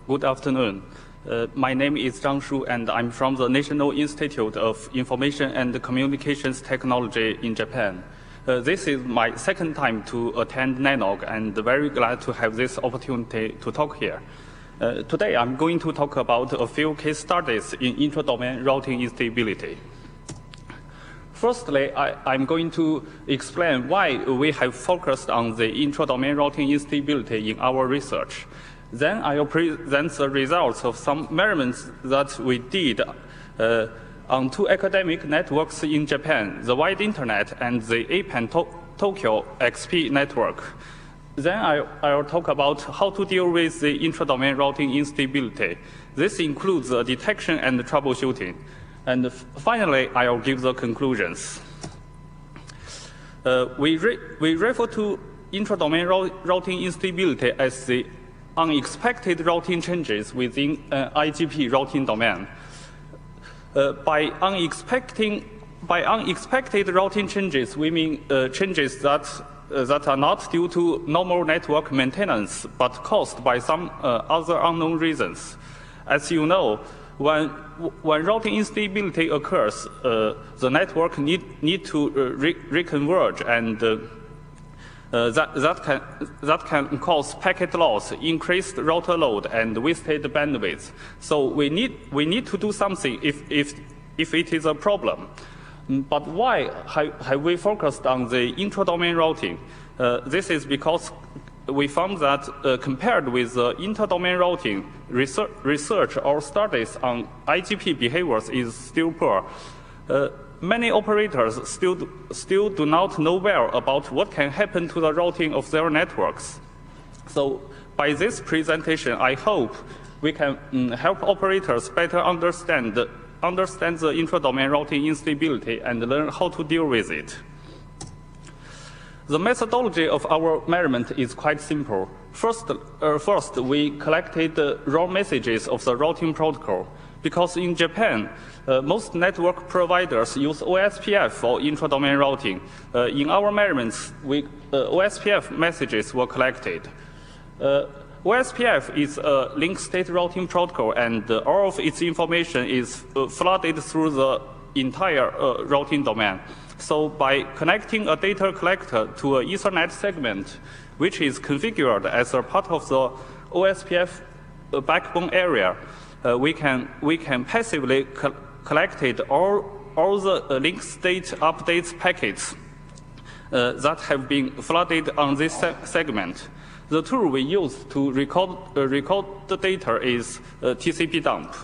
Good afternoon. My name is Zhang and I'm from the National Institute of Information and Communications Technology in Japan. This is my second time to attend Nat'l and very glad to have this opportunity to talk here. Today I'm going to talk about a few case studies in intra-domain routing instability. Firstly, I'm going to explain why we have focused on the intra-domain routing instability in our research. Then I'll present the results of some measurements that we did on two academic networks in Japan, the wide internet and the APAN Tokyo-XP network. Then I'll talk about how to deal with the intra-domain routing instability. This includes the detection and troubleshooting. And finally, I'll give the conclusions. We refer to intra-domain routing instability as the unexpected routing changes within an IGP routing domain. By unexpected routing changes, we mean changes that are not due to normal network maintenance, but caused by some other unknown reasons. As you know, when routing instability occurs, the network need to reconverge, and that can cause packet loss, increased router load, and wasted bandwidth. So we need to do something if it is a problem. But why have we focused on the intra-domain routing? This is because we found that compared with inter-domain routing, research or studies on IGP behaviors is still poor. Many operators still do not know well about what can happen to the routing of their networks. So by this presentation, I hope we can help operators better understand the intra-domain routing instability and learn how to deal with it. The methodology of our measurement is quite simple. First, we collected the raw messages of the routing protocol. Because in Japan, most network providers use OSPF for intra-domain routing. In our measurements, OSPF messages were collected. OSPF is a link state routing protocol, and all of its information is flooded through the entire routing domain. So by connecting a data collector to an Ethernet segment, which is configured as a part of the OSPF backbone area, we can passively collect all the link state updates packets that have been flooded on this segment. The tool we use to record the data is TCP dump.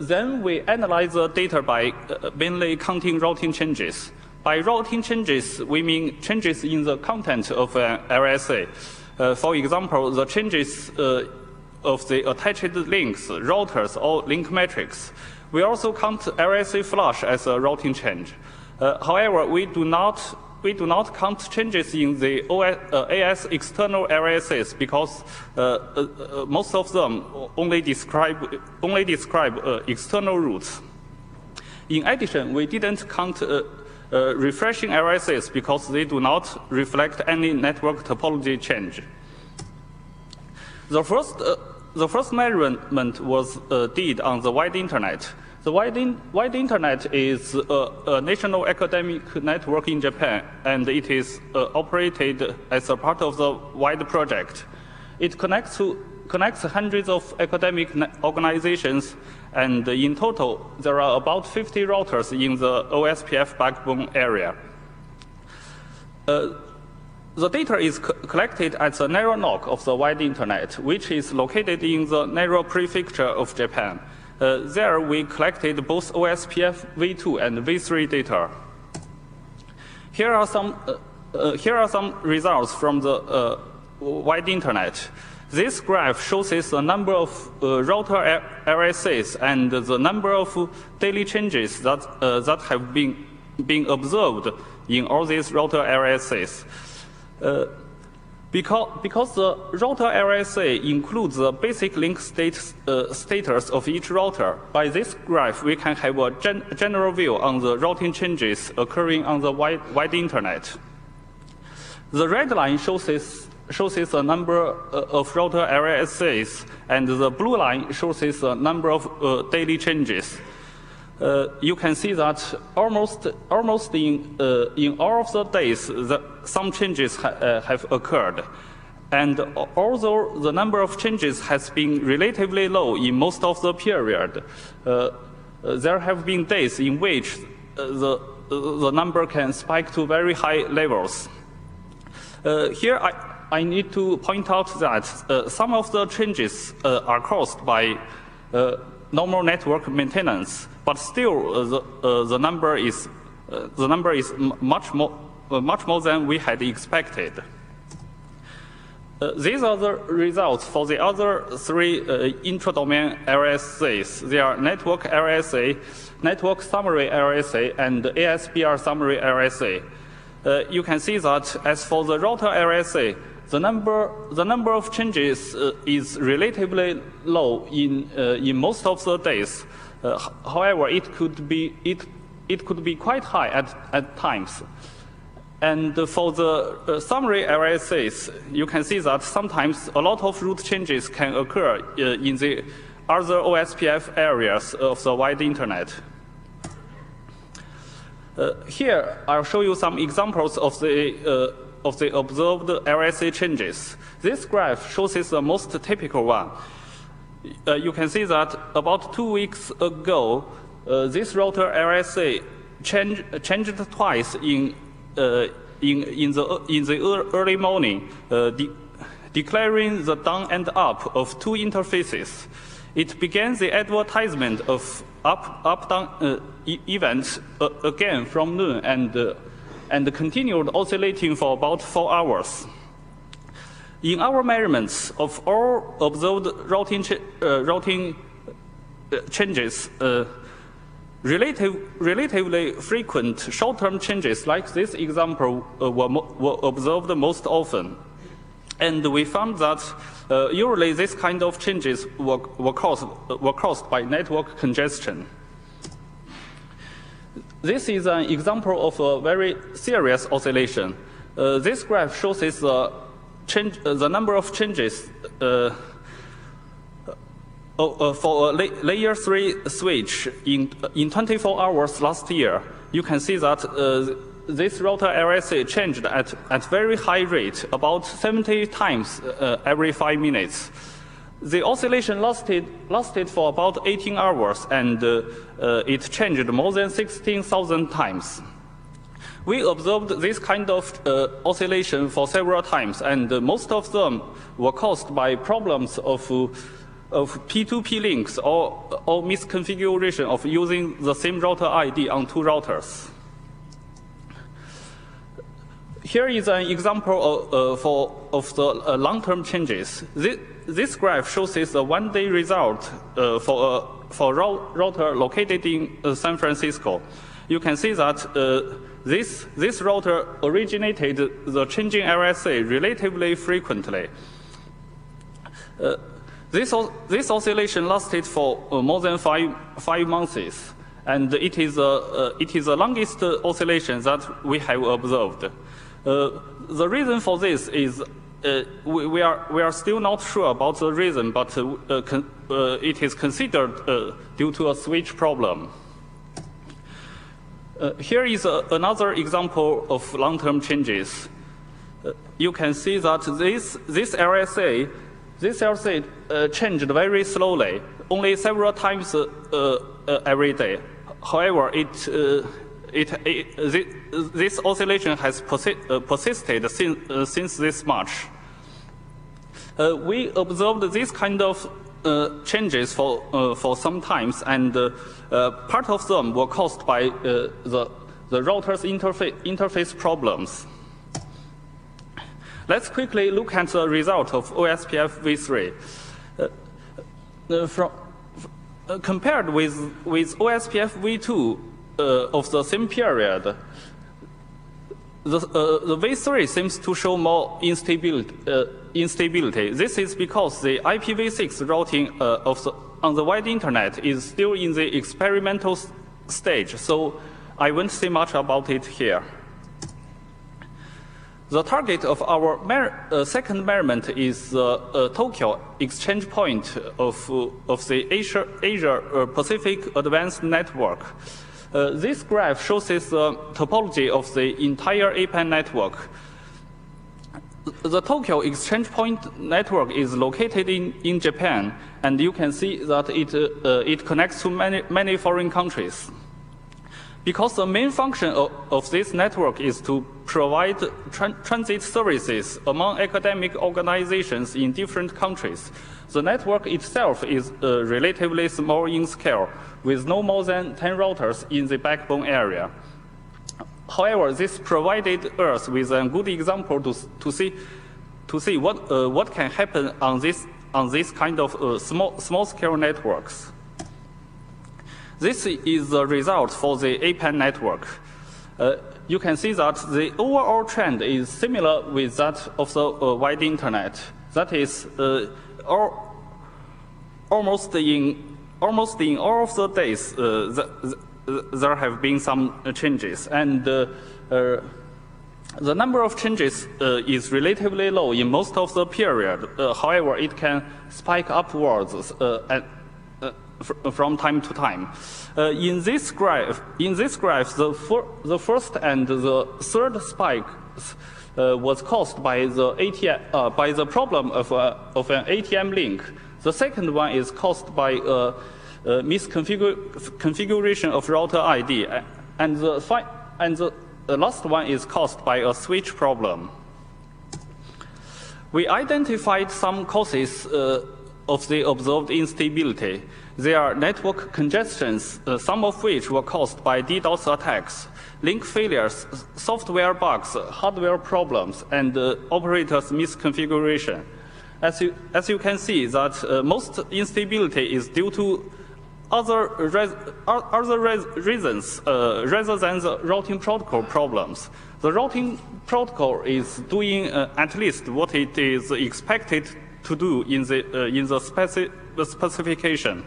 Then we analyze the data by mainly counting routing changes. By routing changes, we mean changes in the content of an LSA. For example, the changes of the attached links, routers, or link metrics. We also count LSA flush as a routing change. However, we do not count changes in the AS external LSAs because most of them only describe external routes. In addition, we didn't count refreshing LSAs because they do not reflect any network topology change. The first measurement was did on the wide internet. The wide internet is a national academic network in Japan, and it is operated as a part of the wide project. It connects hundreds of academic organizations, and in total, there are about 50 routers in the OSPF backbone area. The data is collected at the narrow NOC of the wide internet, which is located in the narrow prefecture of Japan. There we collected both OSPF v2 and v3 data. Here are some results from the wide internet. This graph shows the number of router LSAs and the number of daily changes that have been observed in all these router LSAs. Because the router LSA includes the basic link status of each router, by this graph we can have a general view on the routing changes occurring on the wide internet. The red line shows shows the number of Router-LSAs, and the blue line shows the number of daily changes. You can see that almost in all of the days, some changes have occurred. And although the number of changes has been relatively low in most of the period, there have been days in which the number can spike to very high levels. Here I need to point out that some of the changes are caused by normal network maintenance, but still the number is much more than we had expected. These are the results for the other three intra-domain LSAs. They are network LSA, network summary LSA, and ASBR summary LSA. You can see that as for the Router-LSA, the number of changes is relatively low in most of the days. However, it could be quite high at times. And for the summary LSAs, you can see that sometimes a lot of root changes can occur in the other OSPF areas of the wide internet. Here, I'll show you some examples of the observed LSA changes. This graph shows the most typical one. You can see that about 2 weeks ago, this Router-LSA changed twice in the early morning, declaring the down and up of two interfaces. It began the advertisement of up-down events again from noon and continued oscillating for about 4 hours. In our measurements of all observed routing changes, relatively frequent short-term changes like this example were observed most often. And we found that usually this kind of changes were caused by network congestion. This is an example of a very serious oscillation. This graph shows the number of changes for a layer 3 switch in 24 hours last year. You can see that this Router-LSA changed at very high rate, about 70 times every 5 minutes. The oscillation lasted for about 18 hours, and it changed more than 16,000 times. We observed this kind of oscillation for several times, and most of them were caused by problems of P2P links or misconfiguration of using the same router ID on two routers. Here is an example of the long-term changes. This graph shows the one-day result for a router located in San Francisco. You can see that this router originated the changing LSA relatively frequently. This oscillation lasted for more than five months, and it is the longest oscillation that we have observed. The reason for this is we are still not sure about the reason, but it is considered due to a switch problem. Here is another example of long-term changes. You can see that this LSA changed very slowly, only several times every day. However, this oscillation has persisted since this March. We observed this kind of changes for some times, and part of them were caused by the router's interface problems. Let's quickly look at the result of OSPF v3. Compared with OSPF v2 of the same period, the v3 seems to show more instability. This is because the IPv6 routing on the wide internet is still in the experimental stage, so I won't say much about it here. The target of our second measurement is the Tokyo exchange point of the Asia Pacific Advanced Network. This graph shows the topology of the entire APAN network. The Tokyo exchange point network is located in Japan, and you can see that it connects to many foreign countries. Because the main function of this network is to provide transit services among academic organizations in different countries, the network itself is relatively small in scale, with no more than 10 routers in the backbone area. However, this provided us with a good example to see what can happen on this kind of small scale networks. This is the result for the APAN network. You can see that the overall trend is similar with that of the wide internet. That is, almost in all of the days, there have been some changes, and the number of changes is relatively low in most of the period. However, it can spike upwards from time to time. In this graph, the first and the third spikes was caused by the problem of an ATM link. The second one is caused by misconfiguration of router ID, and the last one is caused by a switch problem. We identified some causes of the observed instability. There are network congestions, some of which were caused by DDoS attacks, link failures, software bugs, hardware problems, and operators misconfiguration. As you can see, that most instability is due to other reasons rather than the routing protocol problems. The routing protocol is doing at least what it is expected to do in the specification.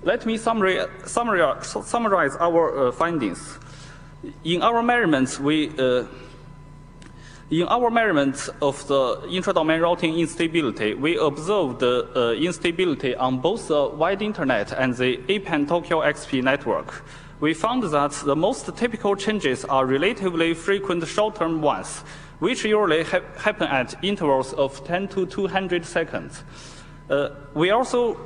Let me summarize our findings. In our measurements, of the intra-domain routing instability, we observed instability on both the wide internet and the APAN Tokyo-XP network. We found that the most typical changes are relatively frequent short-term ones, which usually happen at intervals of 10 to 200 seconds. We also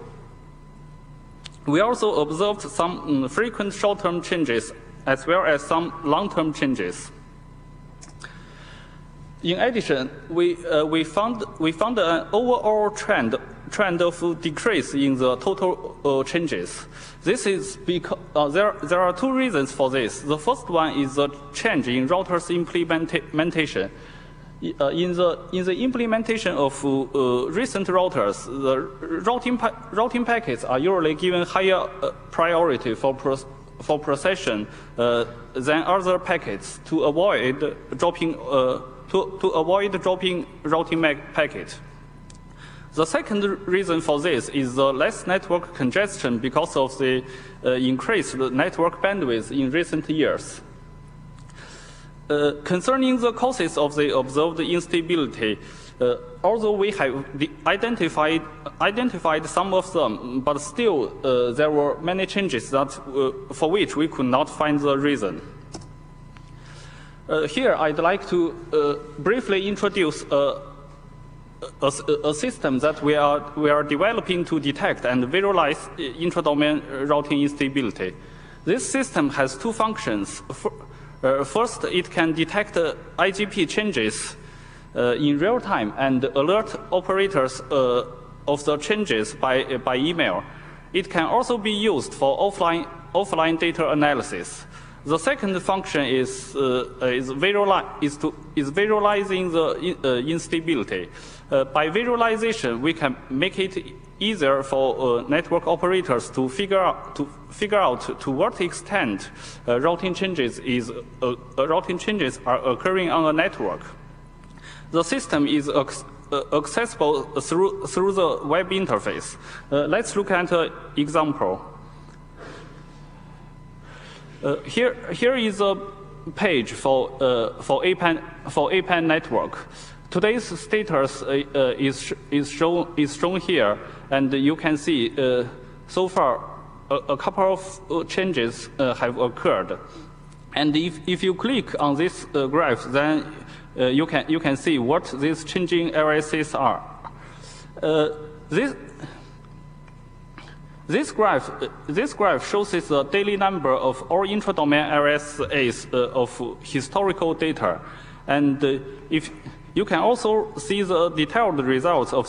observed some frequent short-term changes as well as some long-term changes. In addition, we found an overall trend of decrease in the total changes. This is because there are two reasons for this. The first one is the change in routers implementation. In the implementation of recent routers, the routing packets are usually given higher priority for procession than other packets to avoid dropping routing packet. The second reason for this is the less network congestion because of the increased network bandwidth in recent years. Concerning the causes of the observed instability, although we have identified some of them, but still there were many changes for which we could not find the reason. Here I'd like to briefly introduce a system that we are developing to detect and visualize intra-domain routing instability. This system has two functions. First, it can detect IGP changes in real time and alert operators of the changes by email. It can also be used for offline data analysis. The second function is visualizing the instability. By visualization, we can make it easier for network operators to figure out to what extent routing changes are occurring on a network. The system is accessible through the web interface. Let's look at an example. Here is a page for APAN network. Today's status is shown here, and you can see so far a couple of changes have occurred. And if you click on this graph, then you can see what these changing RSAs are. This graph shows the daily number of all intra-domain RSAs of historical data, and if you can also see the detailed results of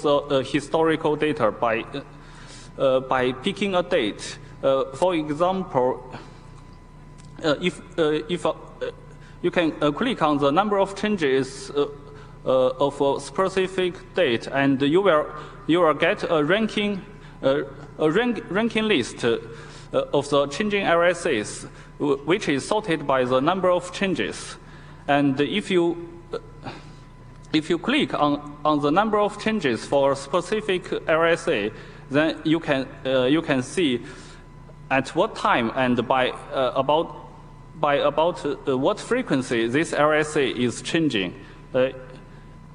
the historical data by picking a date. For example, if you can click on the number of changes of a specific date, and you will get a ranking list of the changing RSAs, which is sorted by the number of changes. And if you click on the number of changes for a specific RSA, then you can see at what time and by about what frequency this RSA is changing.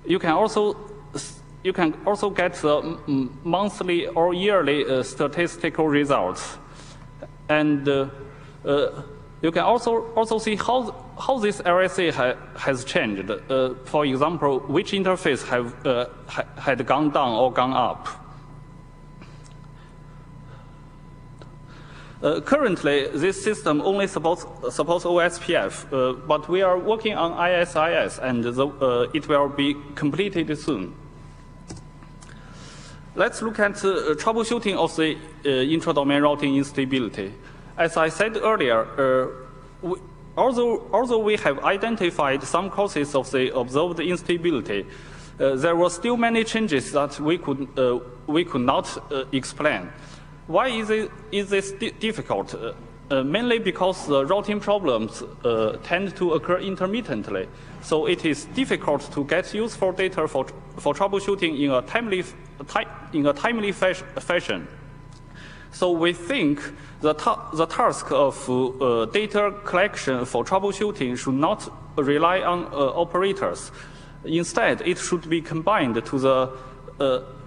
You can also get the monthly or yearly statistical results, and you can also see how this RSA has changed. For example, which interface had gone down or gone up. Currently, this system only supports OSPF, but we are working on ISIS, and it will be completed soon. Let's look at troubleshooting of the intra-domain routing instability. As I said earlier, although we have identified some causes of the observed instability, there were still many changes that we could not explain. Why is this difficult? Mainly because the routing problems tend to occur intermittently, so it is difficult to get useful data for troubleshooting in a timely fashion. So we think the task of data collection for troubleshooting should not rely on operators. Instead, it should be combined to the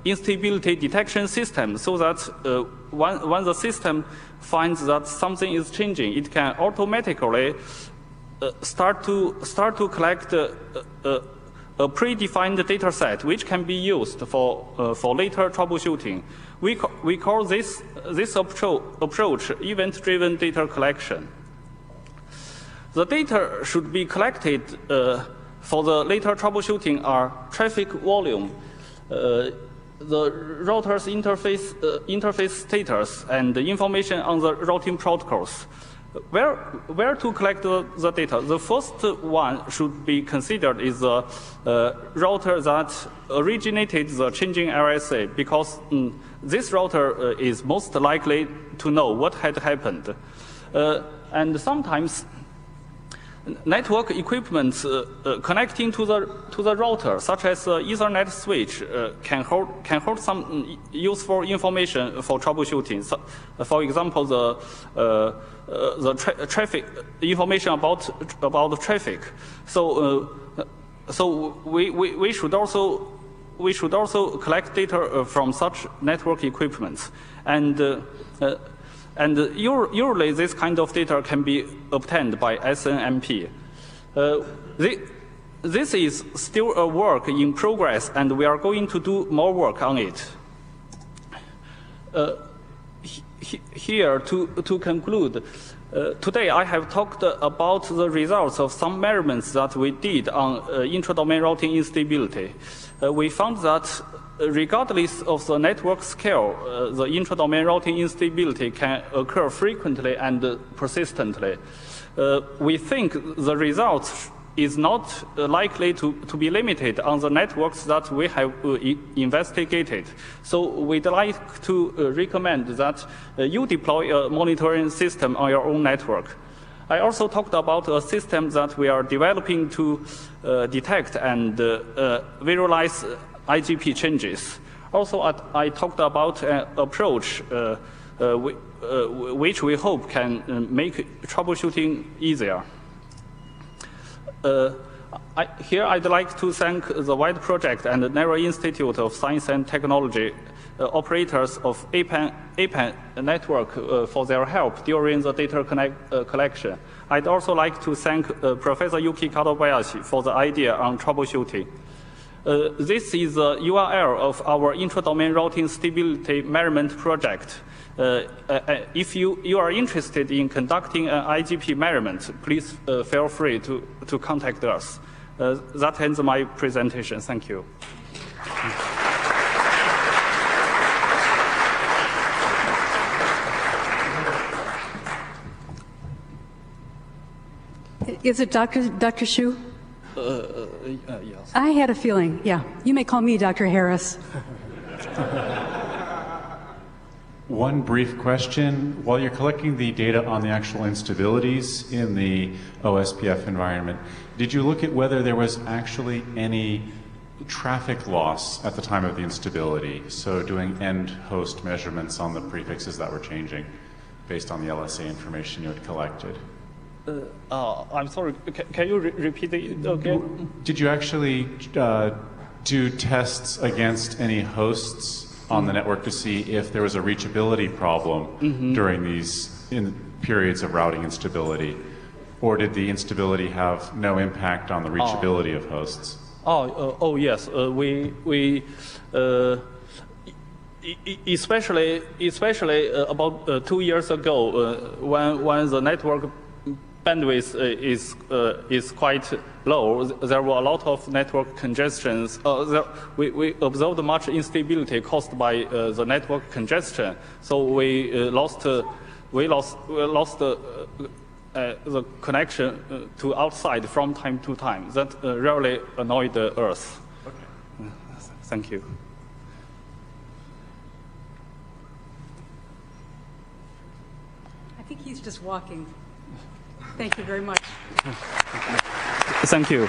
instability detection system, so that when the system finds that something is changing, it can automatically start to collect a predefined data set, which can be used for later troubleshooting. We call this approach event-driven data collection. The data should be collected for the later troubleshooting are traffic volume, the router's interface status, and the information on the routing protocols. Where to collect the data? The first one should be considered is the router that originated the changing RSA, because this router is most likely to know what had happened. And sometimes network equipment connecting to the router, such as Ethernet switch, can hold some useful information for troubleshooting. So, for example, the traffic information about the traffic. So we should also collect data from such network equipment, and usually this kind of data can be obtained by SNMP. This is still a work in progress, and we are going to do more work on it. Here, to conclude, today I have talked about the results of some measurements that we did on intra-domain routing instability. We found that regardless of the network scale, the intra-domain routing instability can occur frequently and persistently. We think the results is not likely to be limited on the networks that we have investigated. So we'd like to recommend that you deploy a monitoring system on your own network. I also talked about a system that we are developing to detect and visualize IGP changes. Also, I talked about an approach which we hope can make troubleshooting easier. Here I'd like to thank the WIDE project and the Nat'l Institute of Science and Technology, operators of APAN network for their help during the data collection. I'd also like to thank Professor Yuki Kadobayashi for the idea on troubleshooting. This is the URL of our intra-domain routing stability measurement project. If you are interested in conducting an IGP measurement, please feel free to contact us. That ends my presentation. Thank you. Is it Dr. Xu? Yes. I had a feeling, yeah. You may call me Dr. Harris. One brief question. While you're collecting the data on the actual instabilities in the OSPF environment, did you look at whether there was actually any traffic loss at the time of the instability? So doing end host measurements on the prefixes that were changing based on the LSA information you had collected. I'm sorry, can you repeat it again? Did you actually do tests against any hosts on the network to see if there was a reachability problem during these periods of routing instability? Or did the instability have no impact on the reachability of hosts? Yes. Especially about 2 years ago, when the network bandwidth is quite low, there were a lot of network congestions. We observed much instability caused by the network congestion. So we lost the connection to outside from time to time. That really annoyed us. Okay. Thank you. I think he's just walking. Thank you very much. Thank you.